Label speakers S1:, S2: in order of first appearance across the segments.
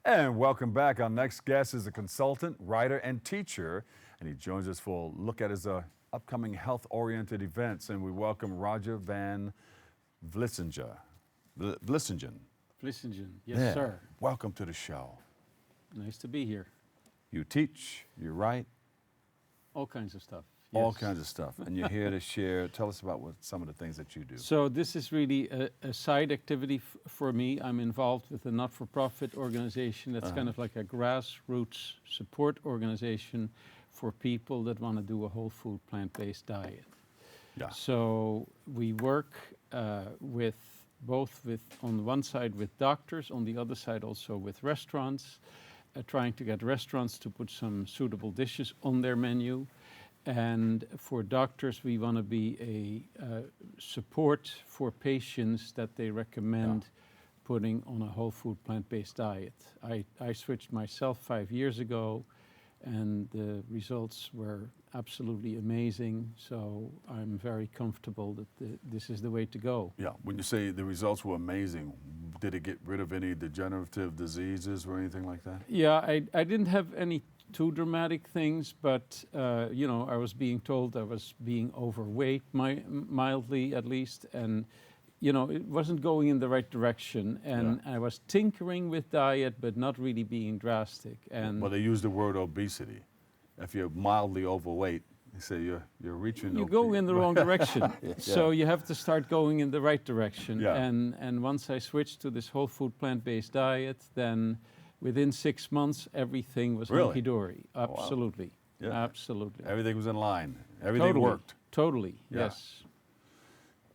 S1: And welcome back. Our next guest is a consultant, writer, and teacher, and he joins us for a look at his upcoming health-oriented events. And we welcome Roger Van Vlissingen.
S2: Vlissingen, yes, sir.
S1: Welcome to the show.
S2: Nice to be here.
S1: You teach, you write,
S2: all kinds of stuff.
S1: all
S2: yes.
S1: kinds of stuff, and you're here to share. Tell us about some of the things that you do.
S2: So this is really a side activity for me. I'm involved with a not-for-profit organization that's kind of like a grassroots support organization for people that want to do a whole food plant-based diet.
S1: Yeah.
S2: So we work with on one side with doctors, on the other side also with restaurants, trying to get restaurants to put some suitable dishes on their menu. And for doctors, we want to be a support for patients that they recommend putting on a whole food plant-based diet. I switched myself 5 years ago, and the results were absolutely amazing. So I'm very comfortable that this is the way to go.
S1: Yeah, when you say the results were amazing, did it get rid of any degenerative diseases or anything like that?
S2: Yeah, I didn't have any too dramatic things, but you know, I was being told I was being overweight, mildly at least, and you know, it wasn't going in the right direction, and I was tinkering with diet, but not really being drastic. And
S1: well, they use the word obesity. If you're mildly overweight, they say you're reaching.
S2: You go in the wrong direction,
S1: Yeah.
S2: so you have to start going in the right direction.
S1: Yeah.
S2: And once I switched to this whole food plant-based diet, then within 6 months everything was
S1: Really?
S2: hunky-dory.
S1: Oh, wow.
S2: Absolutely,
S1: Yeah.
S2: absolutely.
S1: Everything was in line. Everything
S2: Totally.
S1: worked.
S2: Totally,
S1: Yeah.
S2: yes.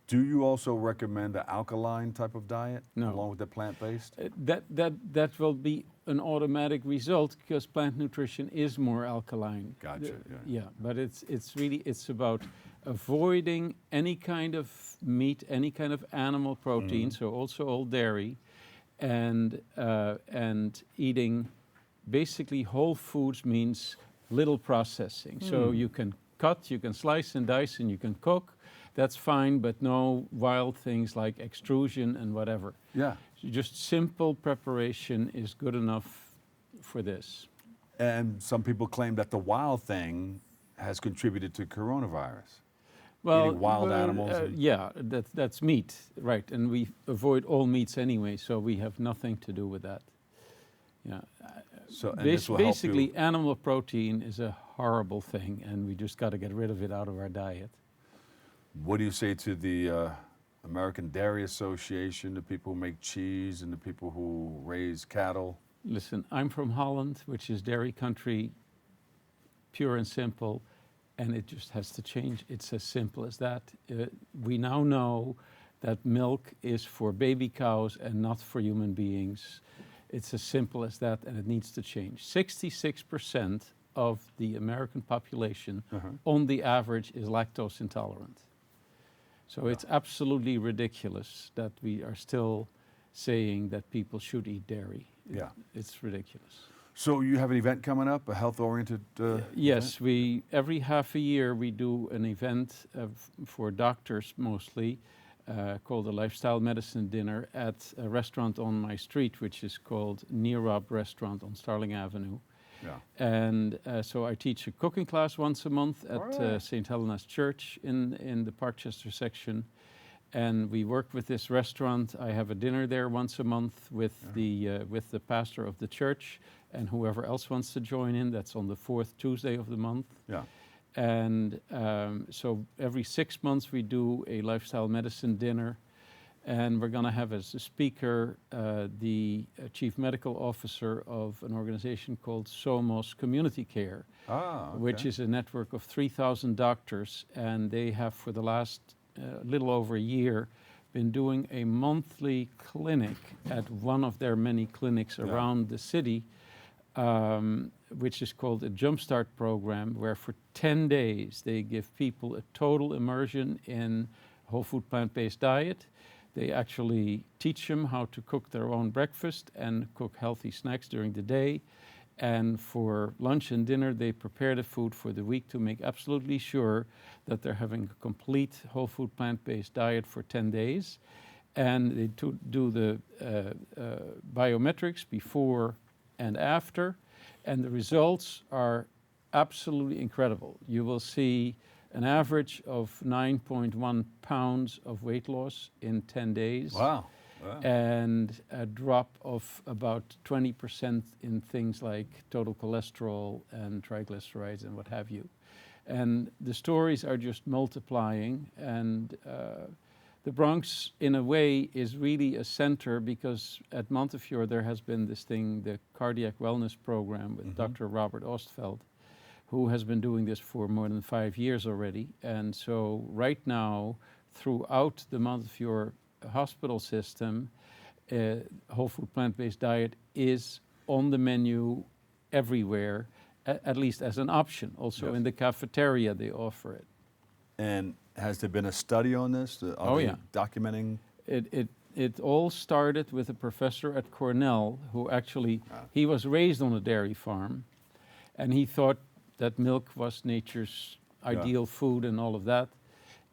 S1: Do you also recommend the alkaline type of diet
S2: No.
S1: along with the plant-based?
S2: That will be an automatic result because plant nutrition is more alkaline.
S1: Gotcha.
S2: Yeah, but it's about avoiding any kind of meat, any kind of animal protein, so also all dairy, and eating basically whole foods means little processing. So you can cut, you can slice and dice, and you can cook. That's fine, but no wild things like extrusion and whatever.
S1: Yeah.
S2: Just simple preparation is good enough for this.
S1: And some people claim that the wild thing has contributed to coronavirus.
S2: Well,
S1: Eating wild animals.
S2: yeah, that's meat, right? And we avoid all meats anyway, so we have nothing to do with that. Yeah.
S1: So and this will help
S2: Basically,
S1: you.
S2: animal protein is a horrible thing, and we just got to get rid of it out of our diet.
S1: What do you say to the American Dairy Association, the people who make cheese and the people who raise cattle?
S2: Listen, I'm from Holland, which is dairy country, pure and simple, and it just has to change. It's as simple as that. We now know that milk is for baby cows and not for human beings. It's as simple as that, and it needs to change. 66% of the American population, on the average, is lactose intolerant. So it's absolutely ridiculous that we are still saying that people should eat dairy.
S1: Yeah.
S2: It's ridiculous.
S1: So you have an event coming up, a health-oriented
S2: Yes,
S1: event?
S2: every half a year we do an event for doctors mostly called a lifestyle medicine dinner at a restaurant on my street, which is called Neerob Restaurant on Starling Avenue.
S1: Yeah.
S2: And so I teach a cooking class once a month at St. Helena's Church in the Parkchester section. And we work with this restaurant. I have a dinner there once a month with the pastor of the church and whoever else wants to join in. That's on the 4th Tuesday of the month.
S1: Yeah.
S2: And so every 6 months we do a lifestyle medicine dinner. And we're going to have as a speaker the chief medical officer of an organization called Somos Community Care, which is a network of 3,000 doctors. And they have, for the last little over a year, been doing a monthly clinic at one of their many clinics around the city, which is called a Jumpstart program, where for 10 days they give people a total immersion in whole food plant-based diet. They actually teach them how to cook their own breakfast and cook healthy snacks during the day. And for lunch and dinner, they prepare the food for the week to make absolutely sure that they're having a complete whole food plant-based diet for 10 days. And they do the biometrics before and after, and the results are absolutely incredible. You will see an average of 9.1 pounds of weight loss in 10 days.
S1: Wow. Wow.
S2: And a drop of about 20% in things like total cholesterol and triglycerides and what have you. And the stories are just multiplying, and the Bronx, in a way, is really a center because at Montefiore there has been this thing, the Cardiac Wellness Program with Dr. Robert Ostfeld, who has been doing this for more than 5 years already. And so right now, throughout the Montefiore hospital system, whole food plant-based diet is on the menu everywhere, at least as an option. Also
S1: Yes.
S2: in the cafeteria they offer it.
S1: And has there been a study on this? Are they documenting?
S2: It all started with a professor at Cornell who actually, he was raised on a dairy farm, and he thought that milk was nature's ideal food and all of that.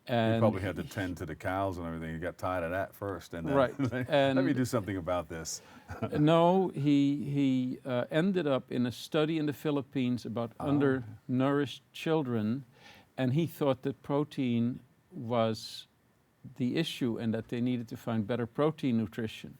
S2: And
S1: You probably had to tend to the cows and everything. You got tired of that first, and then
S2: Right.
S1: let me do something about this.
S2: No, he ended up in a study in the Philippines about undernourished children, and he thought that protein was the issue and that they needed to find better protein nutrition.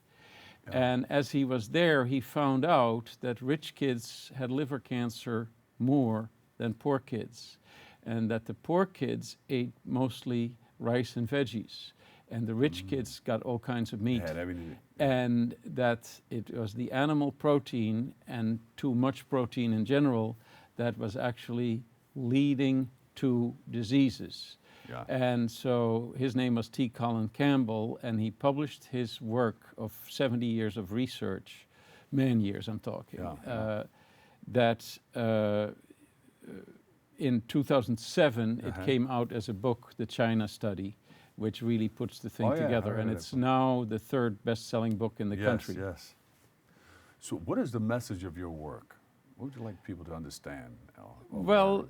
S2: And as he was there, he found out that rich kids had liver cancer more than poor kids, and that the poor kids ate mostly rice and veggies, and the rich kids got all kinds of meat.
S1: Yeah, everything.
S2: And that it was the animal protein and too much protein in general that was actually leading to diseases.
S1: Yeah.
S2: And so his name was T. Colin Campbell, and he published his work of 70 years of research, man years I'm talking, that in 2007 it came out as a book, The China Study, which really puts the thing together. And it's now the third best-selling book in the country.
S1: Yes. So what is the message of your work? What would you like people to understand?
S2: Well,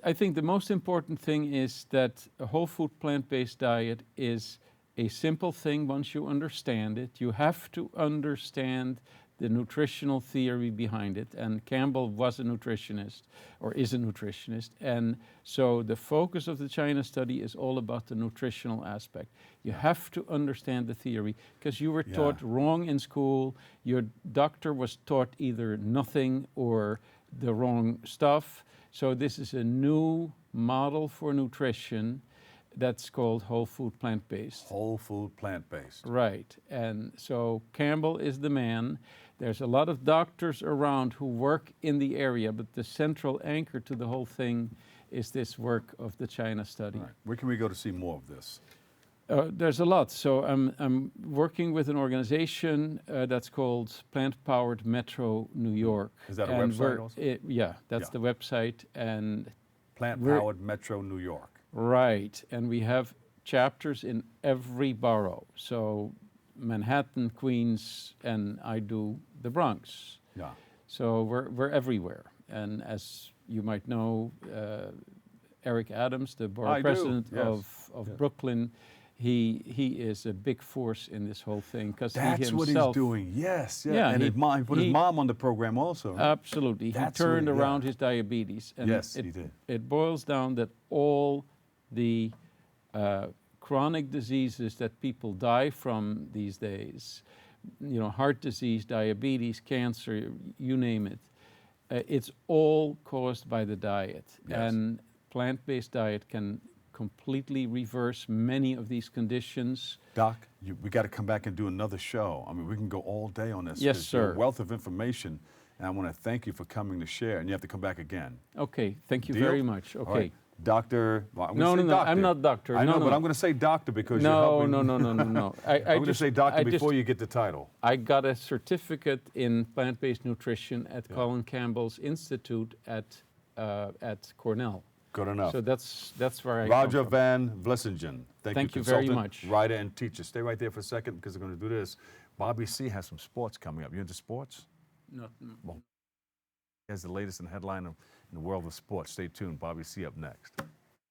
S2: I think the most important thing is that a whole food plant-based diet is a simple thing once you understand it. You have to understand the nutritional theory behind it, and Campbell was a nutritionist, or is a nutritionist, and so the focus of the China Study is all about the nutritional aspect. You have to understand the theory, because you were taught wrong in school, your doctor was taught either nothing or the wrong stuff, so this is a new model for nutrition that's called whole food plant-based.
S1: Whole food plant-based.
S2: Right, and so Campbell is the man. There's a lot of doctors around who work in the area, but the central anchor to the whole thing is this work of the China Study.
S1: Right. Where can we go to see more of this?
S2: There's a lot. So I'm working with an organization that's called Plant Powered Metro New York.
S1: Is that a website also?
S2: Yeah, that's the website. And
S1: Plant Powered Metro New York.
S2: Right, and we have chapters in every borough. So Manhattan, Queens, and I do the Bronx.
S1: Yeah.
S2: So we're everywhere. And as you might know, Eric Adams, the borough president of Brooklyn, he is a big force in this whole thing because he himself.
S1: That's what he's doing. Yes. Yeah. And he put his mom on the program also. Right?
S2: Absolutely. He turned around his diabetes. And
S1: yes, he did.
S2: It boils down that all the chronic diseases that people die from these days, you know, heart disease, diabetes, cancer, you name it, it's all caused by the diet.
S1: Yes.
S2: And plant-based diet can completely reverse many of these conditions.
S1: Doc, we got to come back and do another show. I mean, we can go all day on this.
S2: Yes,
S1: You're
S2: sir.
S1: a wealth of information, and I want to thank you for coming to share, and you have to come back again.
S2: Okay, thank you
S1: Deal?
S2: very much. Okay.
S1: All right. Doctor, well,
S2: No, I'm not doctor.
S1: I know,
S2: no.
S1: but I'm going to say doctor because you're
S2: No,
S1: helping.
S2: no.
S1: I'm going to say doctor before you get the title.
S2: I got a certificate in plant-based nutrition at Colin Campbell's Institute at Cornell.
S1: Good enough.
S2: So that's where I
S1: Roger
S2: come from.
S1: Van Vlissingen.
S2: Thank you very
S1: consultant,
S2: much.
S1: writer, and teacher. Stay right there for a second because we're going to do this. Bobby C. has some sports coming up. You into sports?
S2: Not,
S1: Well, he has the latest and headline in the world of sports. Stay tuned. Bobby C. up next.